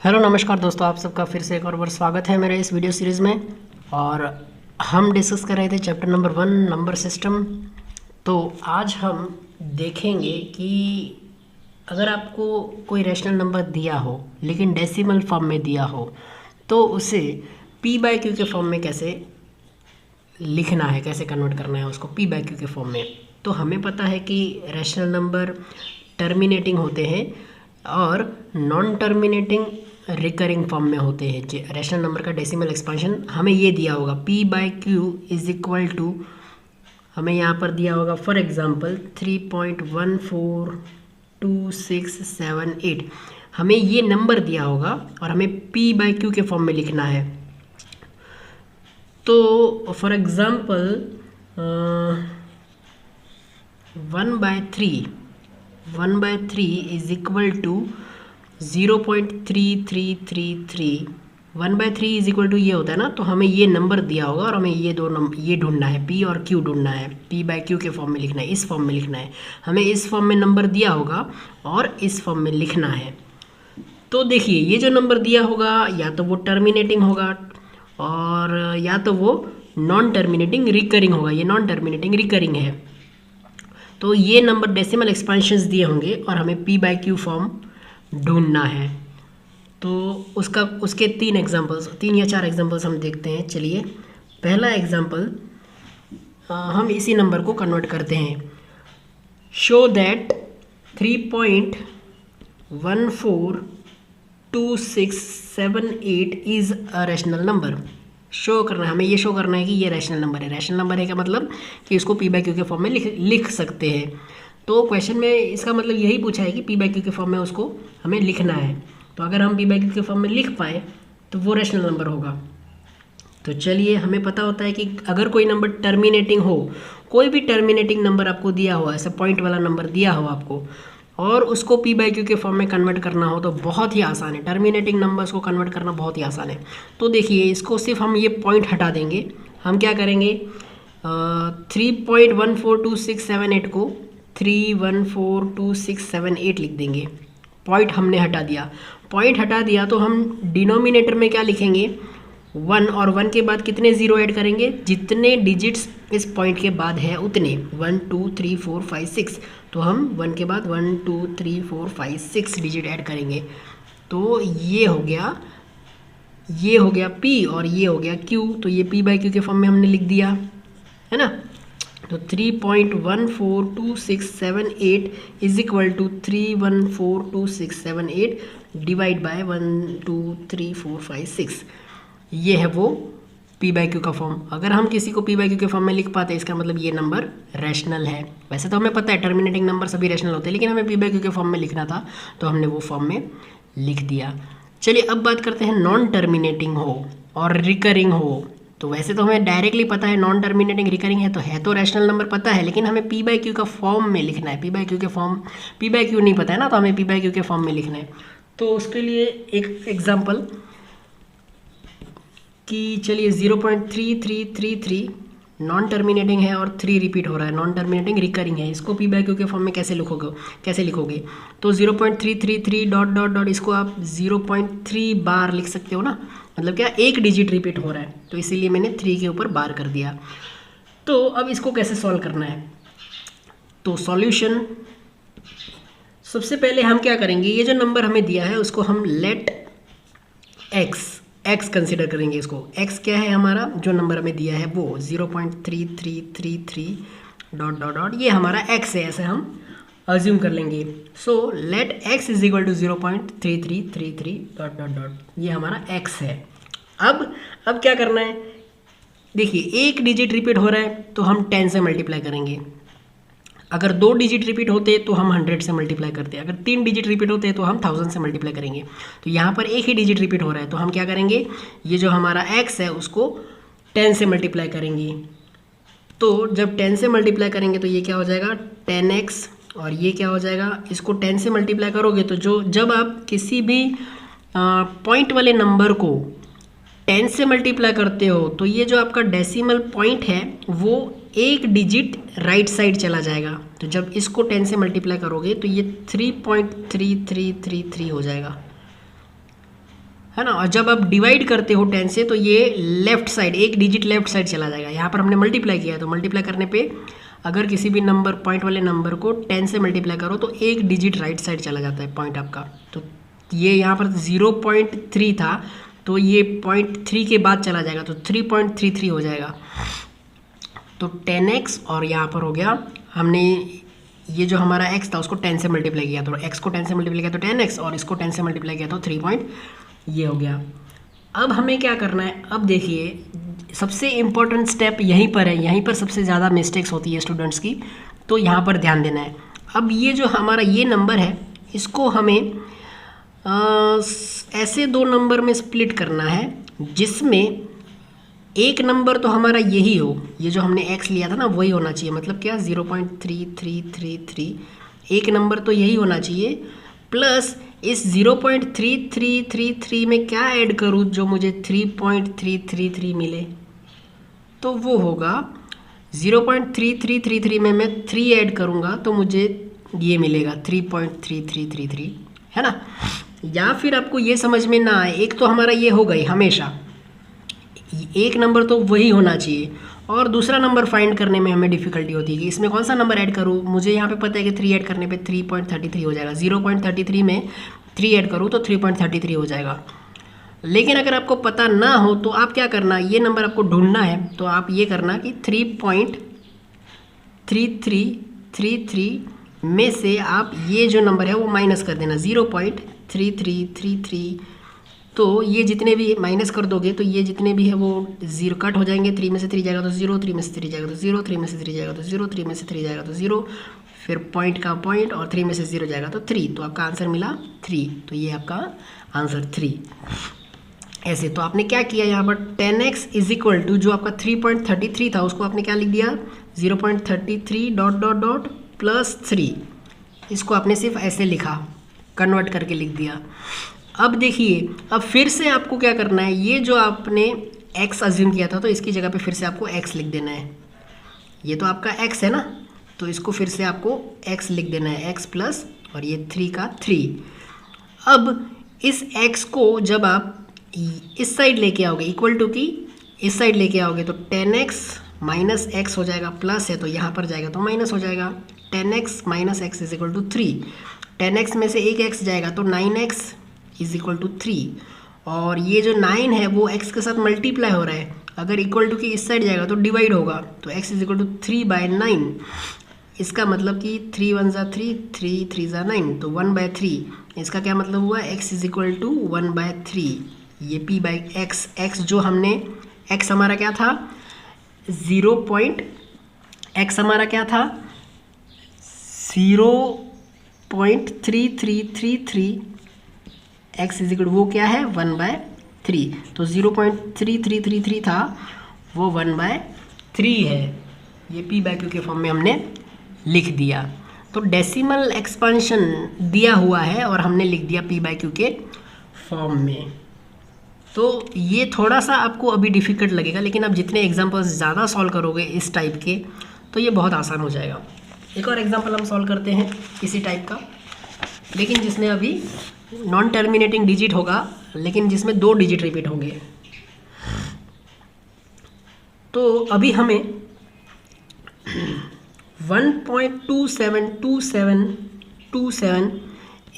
Hello नमस्कार दोस्तों, आप सबका फिर से एक और बार स्वागत है मेरे इस वीडियो सीरीज़ में। और हम डिस्कस कर रहे थे चैप्टर नंबर 1 नंबर सिस्टम। तो आज हम देखेंगे कि अगर आपको कोई रैशनल नंबर दिया हो लेकिन डेसिमल फॉर्म में दिया हो तो उसे p बाय क्यू के फॉर्म में कैसे लिखना है, कैसे कन्वर्ट करना है उसको p बाय क्यू के फॉर्म में। तो हमें पता है कि रैशनल नंबर टर्मिनेटिंग होते हैं और नॉन टर्मिनेटिंग रिकरिंग फॉर्म में होते हैं। रैशनल नंबर का डेसिमल एक्सपांशन हमें ये दिया होगा p by q is equal to, हमें यहाँ पर दिया होगा फॉर एग्जांपल 3.142678। हमें ये नंबर दिया होगा और हमें p बाय क्यू के फॉर्म में लिखना है। तो for example 1/3 is equal to 0.3333। 1/3 is equal to ये होता है ना, तो हमें ये नंबर दिया होगा और हमें ये दो नंबर ये ढूंढना है, p और q ढूंढना है। p बाय q के फॉर्म में लिखना है, इस फॉर्म में लिखना है। हमें इस फॉर्म में नंबर दिया होगा और इस फॉर्म में लिखना है। तो देखिए ये जो नंबर दिया होगा या तो वो टर्मिनेटिंग होगा और या तो वो नॉन टर्मिनेटिंग रिकरिंग होगा। ये नॉन टर्मिनेटिंग रिकरिंग है। तो ये नंबर डेसिमल एक्सपेंशंस दिए होंगे और हमें p बाय क्यू फॉर्म ढूंढना है। तो उसके 3 या 4 एग्जांपल्स हम देखते हैं। चलिए पहला एग्जांपल हम इसी नंबर को कन्वर्ट करते हैं। Show that 3.142678 is a rational number. Show करना है, हमें ये शो करना है कि ये रैशनल नंबर है। रैशनल नंबर है का मतलब कि इसको p बाय क्यू के फॉर्म में लिख सकते हैं। तो क्वेश्चन में इसका मतलब यही पूछा है कि p बाय क्यू के फॉर्म में उसको हमें लिखना है। तो अगर हम p बाय क्यू के फॉर्म में लिख पाए तो वो रैशनल नंबर होगा। तो चलिए हमें पता होता है कि अगर कोई नंबर टर्मिनेटिंग हो, कोई भी टर्मिनेटिंग नंबर आपको दिया हो, ऐसा पॉइंट वाला नंबर दिया हो आपको, और उसको p बाय क्यू के फॉर्म में कन्वर्ट करना हो तो बहुत ही आसान है। टर्मिनेटिंग नंबर्स को कन्वर्ट करना बहुत ही आसान है। तो देखिए इसको सिर्फ हम ये पॉइंट हटा देंगे। हम क्या करेंगे, 3.142678 को 3142678 लिख देंगे। पॉइंट हमने हटा दिया। पॉइंट हटा दिया तो हम डिनोमिनेटर में क्या लिखेंगे, 1, और 1 के बाद कितने ज़ीरो ऐड करेंगे, जितने डिजिट्स इस पॉइंट के बाद है उतने। 1 2 3 4 5 6, तो हम 1 के बाद 1 2 3 4 5 6 डिजिट ऐड करेंगे। तो ये हो गया p और ये हो गया q। तो ये p बाय q के फॉर्म में हमने लिख दिया है ना। तो 3.142678 is equal to 3142678 divide by 1 2 3 4 5 6। ये है वो p बाय क्यू का फॉर्म। अगर हम किसी को p बाय क्यू के फॉर्म में लिख पाते हैं इसका मतलब ये नंबर रैशनल है। वैसे तो हमें पता है टर्मिनेटिंग नंबर सभी रैशनल होते हैं, लेकिन हमें p बाय क्यू के फॉर्म में लिखना था तो हमने वो फॉर्म में लिख दिया। चलिए अब बात करते हैं नॉन टर्मिनेटिंग हो और रिकरिंग हो। तो वैसे तो हमें डायरेक्टली पता है नॉन टर्मिनेटिंग रिकरिंग है तो रैशनल नंबर पता है, लेकिन हमें p बाय क्यू का फॉर्म में लिखना है। p बाय क्यू के फॉर्म, p बाय क्यू नहीं पता है ना, तो हमें p बाय क्यू के फॉर्म में लिखना है। तो उसके लिए एक एग्जांपल कि चलिए 0.3333 नॉन टर्मिनेटिंग है और 3 रिपीट हो रहा है, नॉन टर्मिनेटिंग रिकरिंग है। इसको p बाय क्यू के फॉर्म में कैसे लिखोगे, तो 0.333 डॉट डॉट डॉट, इसको आप 0.3 बार लिख सकते हो ना। मतलब क्या, एक डिजिट रिपीट हो रहा है, तो इसीलिए मैंने 3 के ऊपर बार कर दिया। तो अब इसको कैसे सॉल्व करना है, तो सॉल्यूशन, सबसे पहले हम क्या करेंगे, ये जो नंबर हमें दिया है उसको हम लेट x कंसिडर करेंगे। इसको x क्या है, हमारा जो नंबर हमें दिया है वो 0.3333 डॉट डॉट डॉट, ये हमारा x है, ऐसे हम अज्यूम कर लेंगे। So let x is equal to 0.3333 dot dot dot, ये हमारा x है। अब क्या करना है, देखिए एक डिजिट रिपीट हो रहा है तो हम 10 से मल्टीप्लाई करेंगे। अगर 2 डिजिट रिपीट होते तो हम 100 से मल्टीप्लाई करते। अगर 3 डिजिट रिपीट होते तो हम 1000 से मल्टीप्लाई करेंगे। तो यहाँ पर एक ही डिजिट रिपीट हो रहा है तो हम क्या करेंगे, ये जो हमारा x है उसको 10 से मल्टीप्लाई करेंगे। तो जब 10 से मल्टीप्लाई करेंगे तो ये क्या हो जाएगा 10x, और ये क्या हो जाएगा, इसको 10 से मल्टीप्लाई करोगे तो जब आप किसी भी पॉइंट वाले नंबर को 10 से मल्टीप्लाई करते हो तो ये जो आपका डेसिमल पॉइंट है वो एक डिजिट राइट साइड चला जाएगा। तो जब इसको 10 से मल्टीप्लाई करोगे तो ये 3.3333 हो जाएगा। है ना। और जब आप डिवाइड करते हो 10 से तो ये लेफ्ट साइड, एक डिजिट लेफ्ट साइड चला जाएगा। यहाँ पर हमने मल्टीप्लाई किया है तो मल्टीप्लाई करने पे अगर किसी भी नंबर, पॉइंट वाले नंबर को 10 से मल्टीप्लाई करो तो एक डिजिट राइट साइड चला जाता है पॉइंट आपका। तो ये यहाँ पर 0.3 था तो ये 0.3 के बाद चला जाएगा तो 3.33 हो जाएगा। तो 10x और यहाँ पर हो गया, हमने ये जो हमारा x था उसको 10 से मल्टीप्लाई किया, तो x को 10 से मल्टीप्लाई किया तो 10x और इसको 10 से मल्टीप्लाई किया तो 3 पॉइंट ये हो गया। अब हमें क्या करना है, अब देखिए सबसे इम्पोर्टेंट स्टेप यहीं पर है, यहीं पर सबसे ज़्यादा मिस्टेक्स होती है स्टूडेंट्स की, तो यहाँ पर ध्यान देना है। अब ये जो हमारा ये नंबर है इसको हमें ऐसे दो नंबर में स्प्लिट करना है जिसमें एक नंबर तो हमारा यही हो, ये जो हमने x लिया था ना वही होना चाहिए, मतलब क्या 0.3333, एक नंबर तो यही होना चाहिए, प्लस इस 0.3333 में क्या ऐड करूँ जो मुझे 3.333 मिले, तो वो होगा 0.3333 में मैं 3 ऐड करूँगा तो मुझे ये मिलेगा 3.3333, है ना। या फिर आपको ये समझ में ना आए, एक तो हमारा ये हो गई, हमेशा एक नंबर तो वही होना चाहिए, और दूसरा नंबर फाइंड करने में हमें डिफिकल्टी होती है कि इसमें कौन सा नंबर ऐड करूँ। मुझे यहाँ पे पता है कि 3 ऐड करने पे 3.33 हो जाएगा, 0.33 में 3 ऐड करूँ तो 3.33 हो जाएगा। लेकिन अगर आपको पता ना हो तो आप क्या करना, ये नंबर आपको ढूंढना है तो आप ये करना कि 3.3333 में से आप ये जो नंबर है वो माइनस कर देना 0.3333, तो ये जितने भी माइनस कर दोगे तो ये जितने भी है वो 0 कट हो जाएंगे, 3 में से 3 जाएगा तो 0, 3 में से 3 जाएगा तो 0, 3 में से 3 जाएगा तो 0, 3 में से 3 जाएगा तो 0, फिर पॉइंट का पॉइंट और 3 में से 0 जाएगा तो 3, तो आपका आंसर मिला 3, तो ये आपका आंसर 3। ऐसे तो आपने क्या किया यहाँ पर 10x इज इक्वल टू जो आपका 3.33 था उसको आपने क्या लिख दिया 0.33 डॉट डॉट डॉट प्लस 3, इसको आपने सिर्फ ऐसे लिखा, कन्वर्ट करके लिख दिया। अब देखिए, अब फिर से आपको क्या करना है, ये जो आपने x अज्यूम किया था तो इसकी जगह पे फिर से आपको x लिख देना है। ये तो आपका x है ना, तो इसको फिर से आपको x लिख देना है, x प्लस और ये 3 का 3। अब इस x को जब आप इस साइड लेके आओगे, इक्वल टू की इस साइड लेके आओगे तो 10x माइनस एक्स हो जाएगा, प्लस है तो यहाँ पर जाएगा तो माइनस हो जाएगा। 10x minus x is equal to 3, 10x में से एक x जाएगा तो 9x इज इक्वल टू 3, और ये जो 9 है वो x के साथ मल्टीप्लाई हो रहा है, अगर इक्वल टू की इस साइड जाएगा तो डिवाइड होगा, तो x इज इक्वल टू 3/9, इसका मतलब कि 3 1 ज़ा 3, 3 3 ज़ा 9, तो 1/3, इसका क्या मतलब हुआ x इज इक्वल टू 1/3। ये p बाई एक्स, x जो हमने x हमारा क्या था 0. हमारा क्या था 0.3333, x इज इक्वल वो क्या है 1/3, तो 0.3333 था वो 1/3 है। ये p बाई क्यू के फॉर्म में हमने लिख दिया, तो डेसिमल एक्सपेंशन दिया हुआ है और हमने लिख दिया p बाई क्यू के फॉर्म में। तो ये थोड़ा सा आपको अभी डिफ़िकल्ट लगेगा, लेकिन आप जितने एग्जांपल्स ज़्यादा सॉल्व करोगे इस टाइप के तो ये बहुत आसान हो जाएगा। एक और एग्जांपल हम सॉल्व करते हैं इसी टाइप का, लेकिन जिसमें अभी नॉन टर्मिनेटिंग डिजिट होगा, लेकिन जिसमें 2 डिजिट रिपीट होंगे। तो अभी हमें 1.272727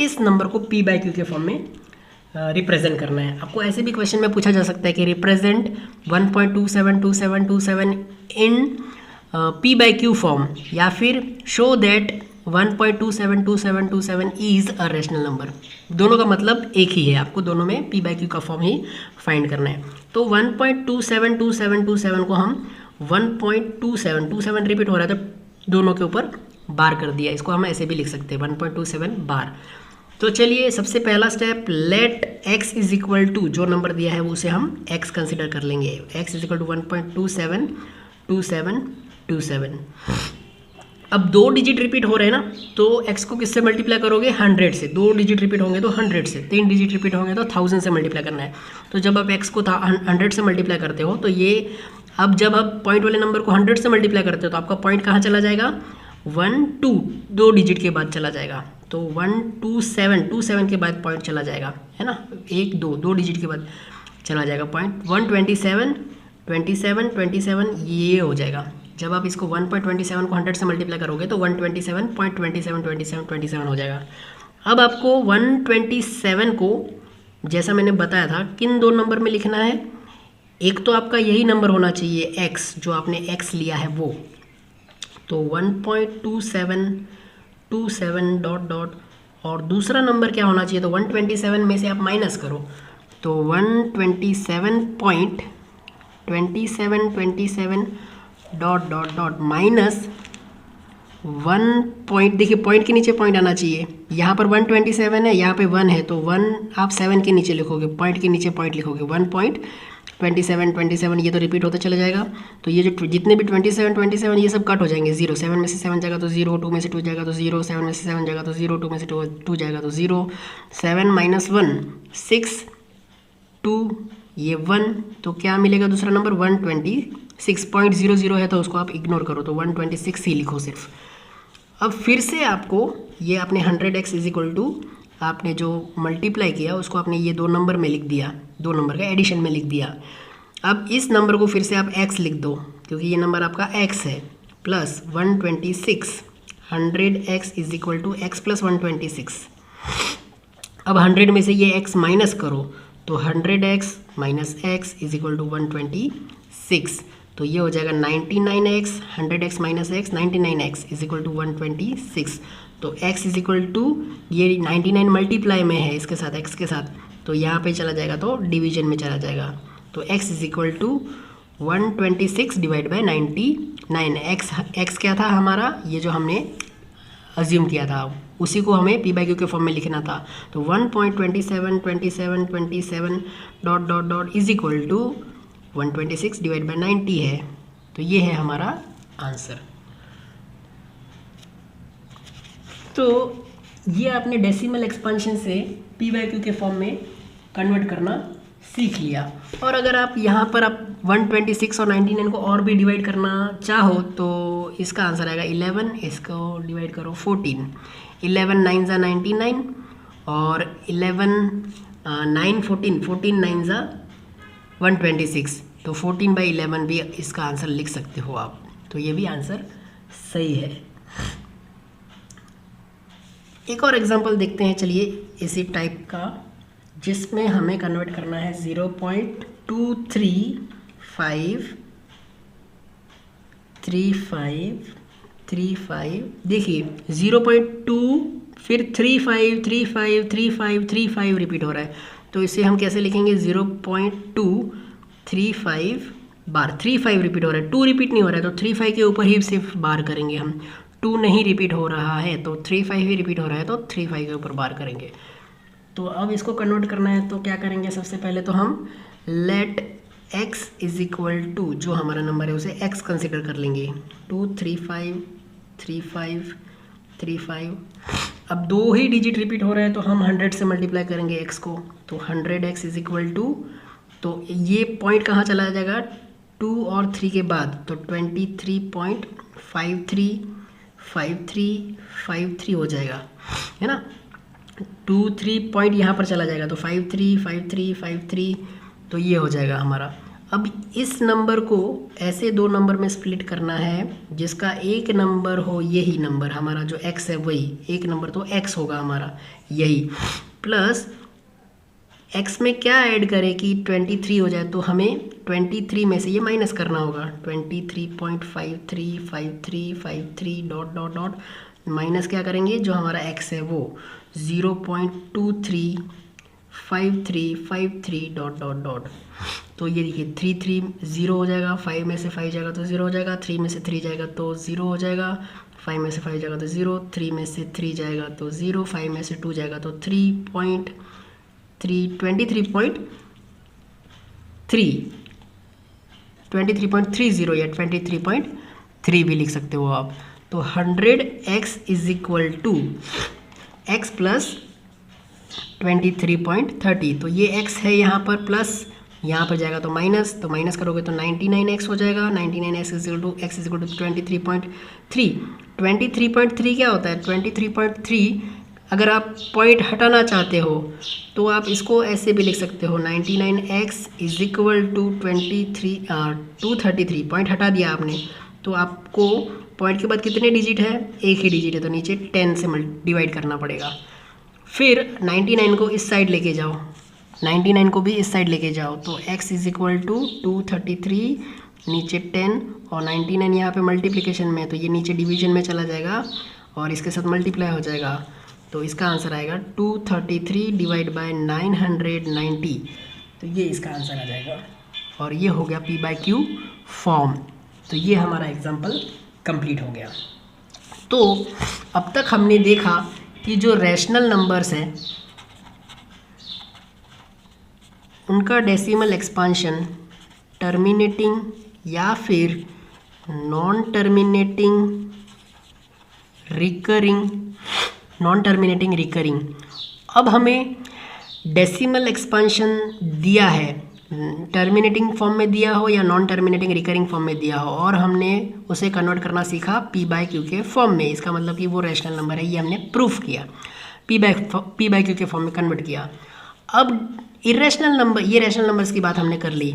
इस नंबर को p बाई क्यू के फॉर्म में रिप्रेजेंट करना है। आपको ऐसे भी क्वेश्चन में पूछा जा सकता है कि represent 1.272727 in p by Q form, या फिर show that 1.272727 is a rational number. दोनों का मतलब एक ही है, आपको दोनों में p बाई क्यू का फॉर्म ही फाइंड करना है। तो 1.272727 को हम 1.2727 रिपीट हो रहा है तो दोनों के ऊपर बार कर दिया, इसको हम ऐसे भी लिख सकते हैं 1.27 बार। तो चलिए सबसे पहला step, let x is equal to जो नंबर दिया है वो उसे हम x कंसिडर कर लेंगे, x इज इक्वल टू 1.272727। अब 2 डिजिट रिपीट हो रहे हैं ना, तो x को किससे मल्टीप्लाई करोगे 100 से, 2 डिजिट रिपीट होंगे तो 100 से, 3 डिजिट रिपीट होंगे तो 1000 से मल्टीप्लाई करना है। तो जब आप x को 100 से मल्टीप्लाई करते हो तो ये, अब जब आप पॉइंट वाले नंबर को 100 से मल्टीप्लाई करते हो तो आपका पॉइंट कहाँ चला जाएगा 1 2 2 डिजिट के बाद चला जाएगा, तो 127 के बाद पॉइंट चला जाएगा, है ना, 1 2 डिजिट के बाद चला जाएगा पॉइंट। 127 ये हो जाएगा। जब आप इसको 1.27 को 100 से मल्टीप्लाई करोगे तो 127.27 हो जाएगा। अब आपको 127 को, जैसा मैंने बताया था, किन दो नंबर में लिखना है। एक तो आपका यही नंबर होना चाहिए x, जो आपने x लिया है वो, तो 1.27 डॉट डॉट, और दूसरा नंबर क्या होना चाहिए, तो 127 में से आप माइनस करो, तो 127.27 dot dot dot minus 1 point, देखिए पॉइंट के नीचे पॉइंट आना चाहिए। यहाँ पर 127 है, यहाँ पे 1 है, तो 1 आप 7 के नीचे लिखोगे, पॉइंट के नीचे पॉइंट लिखोगे, 1.27 ये तो रिपीट होता चला जाएगा। तो ये जो जितने भी 27 ये सब कट हो जाएंगे, 0 7 में से 7 जाएगा तो 0, 2 में से 2 जाएगा तो 0, 7 में से 7 जाएगा तो 0, 2 में से 2 जाएगा तो 0, 7 - 1 6, 2 ये 1, तो क्या मिलेगा दूसरा नंबर 126.00 है, तो उसको आप इग्नोर करो, तो 126 ही लिखो सिर्फ। अब फिर से आपको ये आपने 100x इजिक्वल टू आपने जो मल्टीप्लाई किया उसको आपने ये दो नंबर में लिख दिया, दो नंबर का एडिशन में लिख दिया। अब इस नंबर को फिर से आप x लिख दो, क्योंकि ये नंबर आपका x है, plus 126, 100x is equal to x plus 126। अब 100 में से ये x माइनस करो, तो 100x minus x is equal to 126, तो ये हो जाएगा 99x, 100x minus x 99x is equal to 126। तो x इज इक्वल टू ये 99 मल्टीप्लाई में है इसके साथ, x के साथ, तो यहाँ पे चला जाएगा तो डिवीजन में चला जाएगा, तो x is equal to 126 divide by 99। x क्या था हमारा, ये जो हमने अज्यूम किया था उसी को हमें p/q के फॉर्म में लिखना था, तो 1.27 dot dot dot is equal to 126 divide by 90 है, तो ये है हमारा आंसर। तो ये आपने डेसिमल एक्सपेंशन से p/q के फॉर्म में कन्वर्ट करना सीख लिया। और अगर आप यहाँ पर आप 126 और 99 को और भी डिवाइड करना चाहो तो इसका आंसर आएगा 11, इसको डिवाइड करो 14, 11 9 ज़ा 99 और 11 9 14, 14 9 ज़ा 126, तो 14/11 भी इसका आंसर लिख सकते हो आप, तो ये भी आंसर सही है। एक और एग्जांपल देखते हैं, चलिए इसी टाइप का, जिसमें हमें कन्वर्ट करना है 0.233535, देखिए 0.2 फिर 35 रिपीट हो रहा है, तो इसे हम कैसे लिखेंगे 0.235 बार, 35 रिपीट हो रहा है, 2 रिपीट नहीं हो रहा है, तो 35 के ऊपर ही सिर्फ बार करेंगे हम, 2 नहीं रिपीट हो रहा है तो 35 ही रिपीट हो रहा है, तो 35 के ऊपर बार करेंगे। तो अब इसको कन्वर्ट करना है तो क्या करेंगे, सबसे पहले तो हम let x is equal to, जो हमारा नंबर है उसे x कंसिडर कर लेंगे, 235 अब 2 ही डिजिट रिपीट हो रहा है तो हम 100 से मल्टीप्लाई करेंगे x को, तो 100x इज इक्वल टू, तो ये पॉइंट कहाँ चला जाएगा 2 और 3 के बाद, तो 23.53 हो जाएगा, है ना, 2 3 पॉइंट यहाँ पर चला जाएगा, तो 53, तो ये हो जाएगा हमारा। अब इस नंबर को ऐसे दो नंबर में स्प्लिट करना है जिसका एक नंबर हो यही नंबर हमारा जो x है, वही एक नंबर तो x होगा हमारा यही, प्लस x में क्या ऐड करें कि 23 हो जाए, तो हमें 23 में से ये माइनस करना होगा, 23.53 डॉट डॉट डॉट माइनस क्या करेंगे, जो हमारा x है वो 0.2353 डॉट डॉट डॉट, तो ये देखिए 3 0 हो जाएगा, 5 में से 5 जाएगा तो 0 हो जाएगा, 3 में से 3 जाएगा तो 0 हो जाएगा, 5 में से 5 जाएगा तो 0, 3 में से 3 जाएगा तो 0, 5 में से 2 जाएगा तो 23.30 या 23.3 भी लिख सकते हो आप। तो 100x is equal to x plus 23.30, तो ये x है यहाँ पर प्लस, यहाँ पर जाएगा तो माइनस, तो माइनस करोगे तो 99x हो जाएगा, 99x is equal to x is equal to 23.3 क्या होता है, 23.3 अगर आप पॉइंट हटाना चाहते हो तो आप इसको ऐसे भी लिख सकते हो 99x is equal to 233 point हटा दिया आपने, तो आपको पॉइंट के बाद कितने डिजिट है, एक ही डिजिट है, तो नीचे 10 से डिवाइड करना पड़ेगा। फिर 99 को इस साइड लेके जाओ, 99 को भी इस साइड लेके जाओ, तो x इज इक्वल टू 233 नीचे 10 और 99 यहाँ पे मल्टीप्लिकेशन में है तो ये नीचे डिवीजन में चला जाएगा और इसके साथ मल्टीप्लाई हो जाएगा, तो इसका आंसर आएगा 233 डिवाइड बाय 990, तो ये इसका आंसर आ जाएगा और ये हो गया P/Q फॉर्म। तो ये हमारा एग्जाम्पल कंप्लीट हो गया। तो अब तक हमने देखा कि जो रैशनल नंबर्स हैं उनका डेसिमल एक्सपांशन टर्मिनेटिंग या फिर नॉन टर्मिनेटिंग रिकरिंग। अब हमें डेसिमल एक्सपांशन दिया है, टर्मिनेटिंग फॉर्म में दिया हो या नॉन टर्मिनेटिंग रिकरिंग फॉर्म में दिया हो, और हमने उसे कन्वर्ट करना सीखा P/Q के फॉर्म में। इसका मतलब कि वो रैशनल नंबर है, ये हमने प्रूफ किया, P/Q के फॉर्म में कन्वर्ट किया। अब इरेशनल नंबर, ये रैशनल नंबर्स की बात हमने कर ली।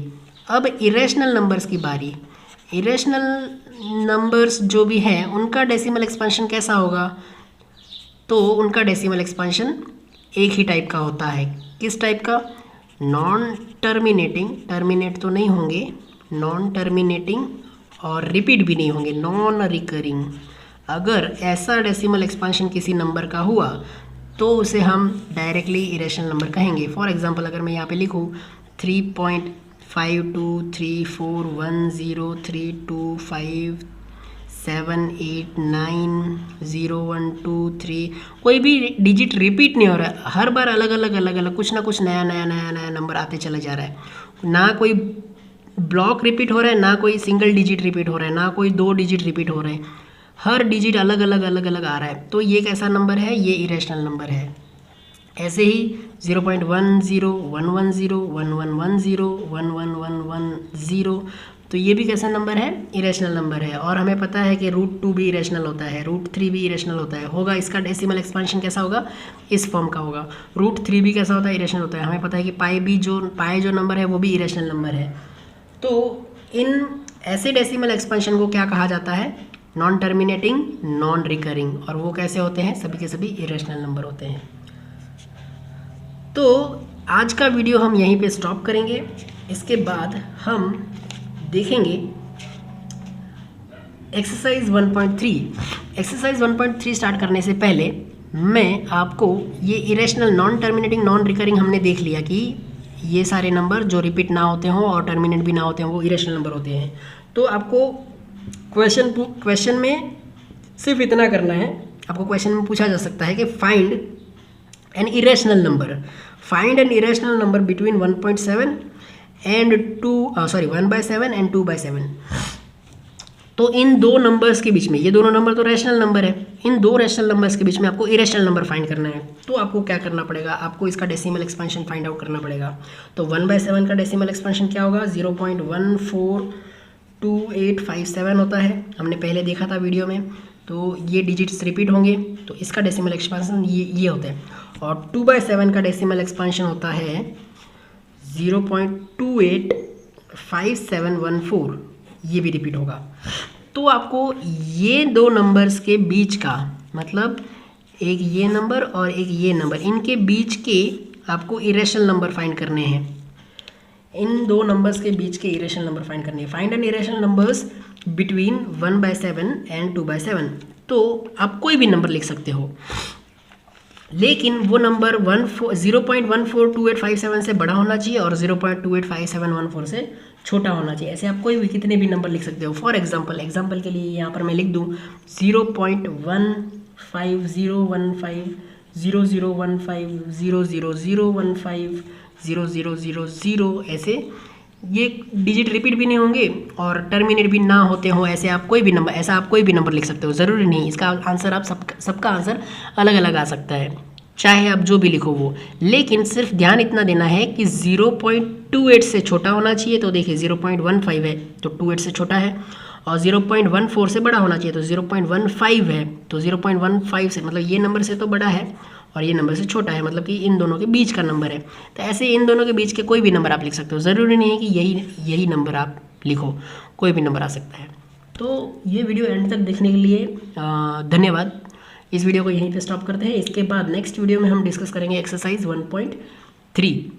अब इरेशनल नंबर्स की बारी। इरेशनल नंबर्स जो भी हैं उनका डेसिमल एक्सपांशन कैसा होगा, तो उनका डेसिमल एक्सपांशन एक ही टाइप का होता है। किस टाइप का, नॉन टर्मिनेटिंग, टर्मिनेट तो नहीं होंगे, नॉन टर्मिनेटिंग और रिपीट भी नहीं होंगे, नॉन रिकरिंग। अगर ऐसा डेसिमल एक्सपांशन किसी नंबर का हुआ तो उसे हम डायरेक्टली इरेशनल नंबर कहेंगे। फॉर एग्जांपल अगर मैं यहाँ पे लिखूँ 3.52334571890123, कोई भी डिजिट रिपीट नहीं हो रहा है, हर बार अलग अलग कुछ ना कुछ नया नंबर आते चला जा रहा है। ना कोई ब्लॉक रिपीट हो रहा है, ना कोई सिंगल डिजिट रिपीट हो रहा है, ना कोई 2 डिजिट रिपीट हो रहे हैं, हर डिजिट अलग अलग आ रहा है। तो ये कैसा नंबर है, ये इरेशनल नंबर है। ऐसे ही 0.10 110 1110 111110, तो ये भी कैसा नंबर है, इरेशनल नंबर है। और हमें पता है कि √2 भी इरेशनल होता है, √3 भी इरेशनल होता है। होगा इसका डेसिमल एक्सपांशन कैसा होगा, इस फॉर्म का होगा। √3 भी कैसा होता है, इरेशनल होता है। हमें पता है कि पाई जो नंबर है वो भी इरेशनल नंबर है। तो इन ऐसे डेसिमल एक्सपांशन को क्या कहा जाता है, नॉन टर्मिनेटिंग, नॉन रिकरिंग, और वो कैसे होते हैं, सभी के सभी इरेशनल नंबर होते हैं। तो आज का वीडियो हम यहीं पे स्टॉप करेंगे। इसके बाद हम देखेंगे एक्सरसाइज 1.3। एक्सरसाइज 1.3 स्टार्ट करने से पहले मैं आपको ये irrational, non terminating, non recurring हमने देख लिया कि ये सारे नंबर जो रिपीट ना होते हों और टर्मिनेट भी ना होते हों वो इरेशनल नंबर होते हैं। तो आपको क्वेश्चन में सिर्फ इतना करना है, आपको क्वेश्चन में पूछा जा सकता है कि find an irrational number, find an irrational number between 1.7 and 1/7 and 2/7। तो इन दो नंबर्स के बीच में, ये दोनों नंबर तो रैशनल नंबर है, इन दो रैशनल नंबर्स के बीच में आपको इरेशनल नंबर फाइंड करना है। तो आपको क्या करना पड़ेगा, आपको इसका डेसिमल एक्सपेंशन फाइंड आउट करना पड़ेगा। तो 1/7 का डेसिमल एक्सपेंशन क्या होगा, 0.142857 होता है, हमने पहले देखा था वीडियो में। तो ये डिजिट्स रिपीट होंगे, तो इसका डेसिमल एक्सपेंशन ये होता है। और 2/7 का डेसिमल एक्सपेंशन होता है 0.285714, ये भी रिपीट होगा। तो आपको ये दो नंबर्स के बीच का, मतलब एक ये नंबर और एक ये नंबर, इनके बीच के आपको इरेशनल नंबर फाइंड करने हैं। इन दो नंबर्स के बीच के इरेशनल नंबर फाइंड करने हैं। Find an irrational numbers between 1/7 and 2/7। तो आप कोई भी नंबर लिख सकते हो, लेकिन वो नंबर 0.142857 से बड़ा होना चाहिए और 0.285714 से छोटा होना चाहिए। ऐसे आप कोई भी कितने भी नंबर लिख सकते हो। फॉर एग्जाम्पल के लिए यहाँ पर मैं लिख दूँ 0.150150015000150000, ऐसे ये डिजिट रिपीट भी नहीं होंगे और टर्मिनेट भी ना होते हो। ऐसे आप कोई भी नंबर, ऐसा आप कोई भी नंबर लिख सकते हो, ज़रूरी नहीं इसका आंसर आप सबका आंसर अलग अलग आ सकता है, चाहे आप जो भी लिखो वो। लेकिन सिर्फ ध्यान इतना देना है कि 0.28 से छोटा होना चाहिए। तो देखिए 0.15 है तो 28 से छोटा है, और 0.14 से बड़ा होना चाहिए तो 0.15 है, तो 0.15 से मतलब ये नंबर से तो बड़ा है, और ये नंबर से छोटा है, मतलब कि इन दोनों के बीच का नंबर है। तो ऐसे इन दोनों के बीच के कोई भी नंबर आप लिख सकते हो, ज़रूरी नहीं है कि यही नंबर आप लिखो, कोई भी नंबर आ सकता है। तो ये वीडियो एंड तक देखने के लिए धन्यवाद। इस वीडियो को यहीं पे स्टॉप करते हैं। इसके बाद नेक्स्ट वीडियो में हम डिस्कस करेंगे एक्सरसाइज 1.3।